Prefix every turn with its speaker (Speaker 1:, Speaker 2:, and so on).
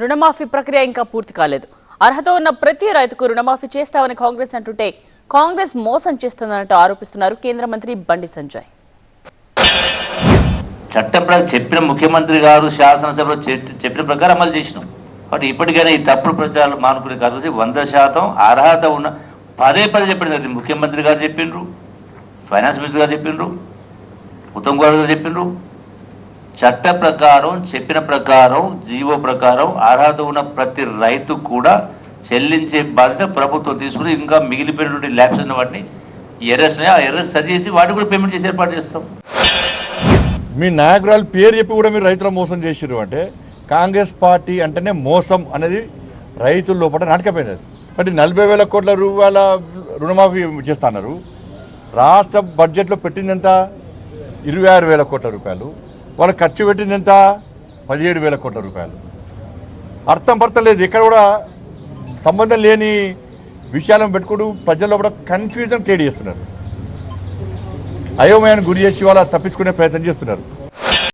Speaker 1: రుణమాఫీ ప్రక్రియ ఇంకా పూర్తి కాలేదు. అర్హత ఉన్న ప్రతి రైతుకు రుణమాఫీ చేస్తామని కాంగ్రెస్ అంటుంటే కాంగ్రెస్ మోసం చేస్తుందంటూ ఆరోపిస్తున్నారు కేంద్ర మంత్రి బండి సంజయ్.
Speaker 2: చట్టం చెప్పిన ముఖ్యమంత్రి గారు శాసనసభలో చెప్పిన ప్రకారం అమలు చేసినాం. కాబట్టి ఇప్పటికైనా ఈ తప్పుడు ప్రచారాలు మానుకునే కాదు. 100% అర్హత ఉన్న పదే చెప్పింది. ముఖ్యమంత్రి గారు చెప్పిండ్రు, ఫైనాన్స్ మినిస్టర్ గారు చెప్పిండ్రు, ఉత్తమ్ కుమార్ గారు చెప్పిండ్రు. చట్ట ప్రకారం చెప్పిన ప్రకారం జీవో ప్రకారం అర్హత ఉన్న ప్రతి రైతు కూడా చెల్లించే బాధ్యత ప్రభుత్వం తీసుకుని ఇంకా మిగిలిపోయినటువంటి ల్యాబ్స్ ఉన్న వాటిని ఆ ఎర్రస్ సరి చేసి వాటికి కూడా పేమెంట్ చేసి ఏర్పాటు చేస్తాం.
Speaker 3: మీ నాయకురాలు పేరు చెప్పి కూడా మీరు రైతుల మోసం చేసిర్రు అంటే కాంగ్రెస్ పార్టీ అంటేనే మోసం అనేది రైతుల లోపల నాటకపోయింది. అంటే 40,000 కోట్ల రూపాయల రుణమాఫీ చేస్తున్నారు. రాష్ట్ర బడ్జెట్లో పెట్టింది ఎంత? 26,000 కోట్ల రూపాయలు. వాళ్ళు ఖర్చు పెట్టింది ఎంత? 17,000 కోట్ల రూపాయలు. అర్థం లేదు. ఇక్కడ కూడా సంబంధం లేని విషయాలను పెట్టుకుంటూ ప్రజల్లో కూడా కన్ఫ్యూజన్ క్రియేట్ చేస్తున్నారు. అయోమయాన్ని గురి చేసి వాళ్ళ తప్పించుకునే ప్రయత్నం చేస్తున్నారు.